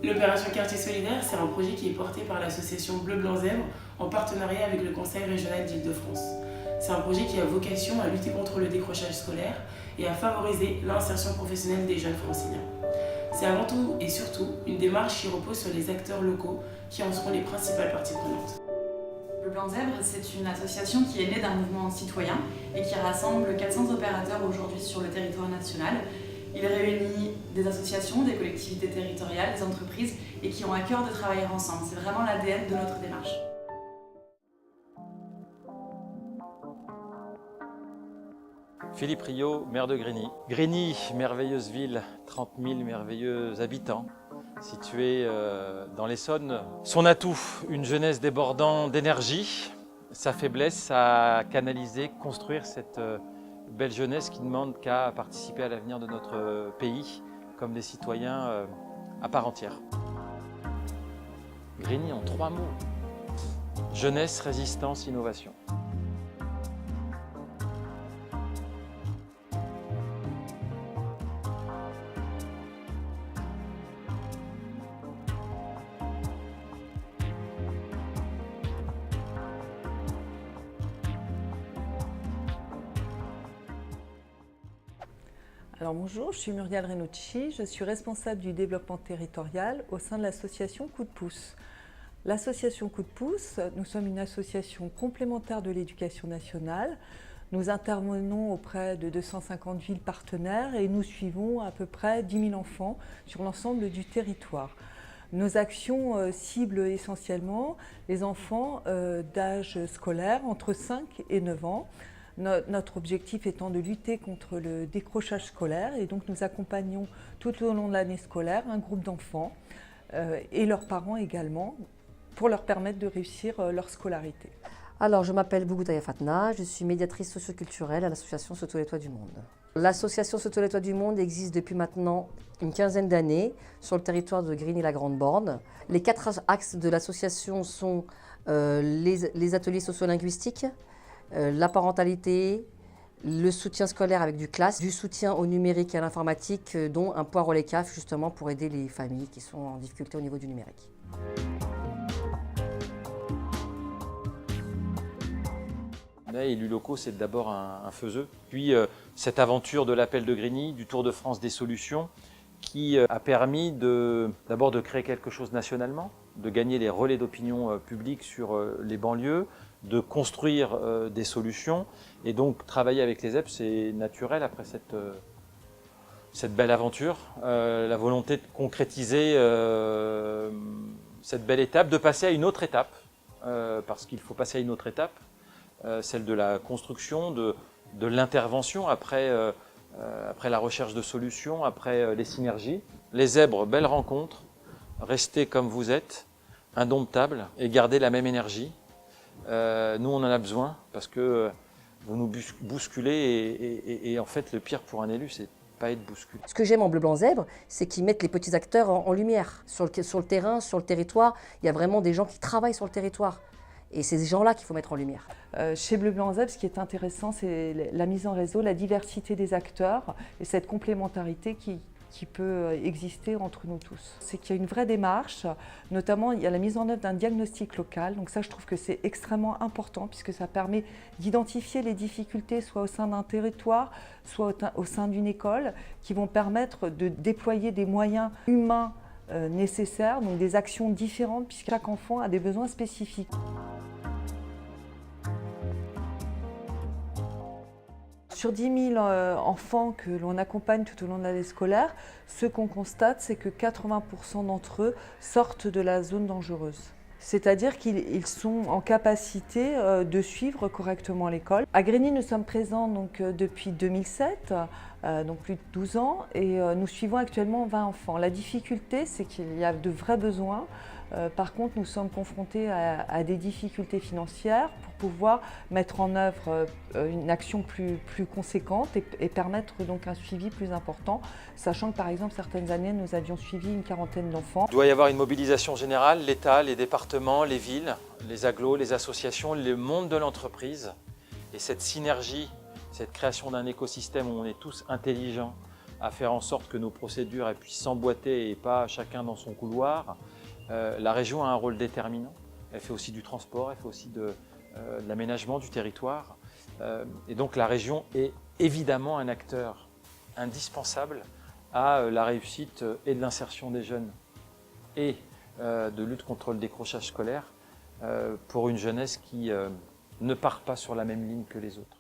L'opération Quartier Solidaire, c'est un projet qui est porté par l'association Bleu Blanc Zèbre en partenariat avec le Conseil régional d'Île-de-France. C'est un projet qui a vocation à lutter contre le décrochage scolaire et à favoriser l'insertion professionnelle des jeunes franciliens. C'est avant tout et surtout une démarche qui repose sur les acteurs locaux qui en seront les principales parties prenantes. Bleu Blanc Zèbre, c'est une association qui est née d'un mouvement citoyen et qui rassemble 400 opérateurs aujourd'hui sur le territoire national. Il réunit des associations, des collectivités territoriales, des entreprises et qui ont à cœur de travailler ensemble. C'est vraiment l'ADN de notre démarche. Philippe Riot, maire de Grigny. Grigny, merveilleuse ville, 30 000 merveilleux habitants, située dans l'Essonne. Son atout, une jeunesse débordant d'énergie. Sa faiblesse à canaliser, construire cette belle jeunesse qui ne demande qu'à participer à l'avenir de notre pays comme des citoyens à part entière. Grigny en 3 mots. Jeunesse, résistance, innovation. Alors bonjour, je suis Muriel Renucci, je suis responsable du développement territorial au sein de l'association Coup de pouce. L'association Coup de pouce, nous sommes une association complémentaire de l'éducation nationale. Nous intervenons auprès de 250 villes partenaires et nous suivons à peu près 10 000 enfants sur l'ensemble du territoire. Nos actions ciblent essentiellement les enfants d'âge scolaire entre 5 et 9 ans. Notre objectif étant de lutter contre le décrochage scolaire et donc nous accompagnons tout au long de l'année scolaire un groupe d'enfants et leurs parents également pour leur permettre de réussir leur scolarité. Alors je m'appelle Bougoutaïa Fatna, je suis médiatrice socioculturelle à l'association Sauto les Toits du Monde. L'association Sauto les Toits du Monde existe depuis maintenant une quinzaine d'années sur le territoire de Grigny-la-Grande-Borne. Les 4 axes de l'association sont les ateliers sociolinguistiques, la parentalité, le soutien scolaire avec du CLAS, du soutien au numérique et à l'informatique, dont un poids relais CAF justement pour aider les familles qui sont en difficulté au niveau du numérique. Élus locaux, c'est d'abord un faiseux. Puis cette aventure de l'appel de Grigny, du Tour de France des solutions, qui a permis d'abord de créer quelque chose nationalement, de gagner les relais d'opinion publique sur les banlieues, de construire des solutions. Et donc travailler avec les ZEP, c'est naturel après cette belle aventure. La volonté de concrétiser cette belle étape, de passer à une autre étape, parce qu'il faut passer à une autre étape, celle de la construction, de l'intervention après la recherche de solutions, après les synergies. Les zèbres, belle rencontre, restez comme vous êtes, indomptables et gardez la même énergie. Nous on en a besoin parce que vous nous bousculez et en fait le pire pour un élu c'est pas être bousculé. Ce que j'aime en Bleu Blanc Zèbre, c'est qu'ils mettent les petits acteurs en lumière. Sur le terrain, sur le territoire, il y a vraiment des gens qui travaillent sur le territoire. Et c'est ces gens-là qu'il faut mettre en lumière. Chez Bleu Blanc Zèbre, ce qui est intéressant, c'est la mise en réseau, la diversité des acteurs et cette complémentarité qui peut exister entre nous tous. C'est qu'il y a une vraie démarche, notamment il y a la mise en œuvre d'un diagnostic local. Donc ça, je trouve que c'est extrêmement important puisque ça permet d'identifier les difficultés soit au sein d'un territoire, soit au sein d'une école, qui vont permettre de déployer des moyens humains nécessaires, donc des actions différentes puisque chaque enfant a des besoins spécifiques. Sur 10 000 enfants que l'on accompagne tout au long de l'année scolaire, ce qu'on constate, c'est que 80% d'entre eux sortent de la zone dangereuse. C'est-à-dire qu'ils sont en capacité de suivre correctement l'école. À Grigny, nous sommes présents donc, depuis 2007, donc plus de 12 ans, et nous suivons actuellement 20 enfants. La difficulté, c'est qu'il y a de vrais besoins. Par contre, nous sommes confrontés à des difficultés financières pour pouvoir mettre en œuvre une action plus conséquente et permettre donc un suivi plus important, sachant que par exemple certaines années nous avions suivi une quarantaine d'enfants. Il doit y avoir une mobilisation générale, l'État, les départements, les villes, les agglos, les associations, le monde de l'entreprise et cette synergie, cette création d'un écosystème où on est tous intelligents à faire en sorte que nos procédures puissent s'emboîter et pas chacun dans son couloir. La région a un rôle déterminant. Elle fait aussi du transport, elle fait aussi de l'aménagement du territoire. Et donc la région est évidemment un acteur indispensable à la réussite et de l'insertion des jeunes et de lutte contre le décrochage scolaire pour une jeunesse qui ne part pas sur la même ligne que les autres.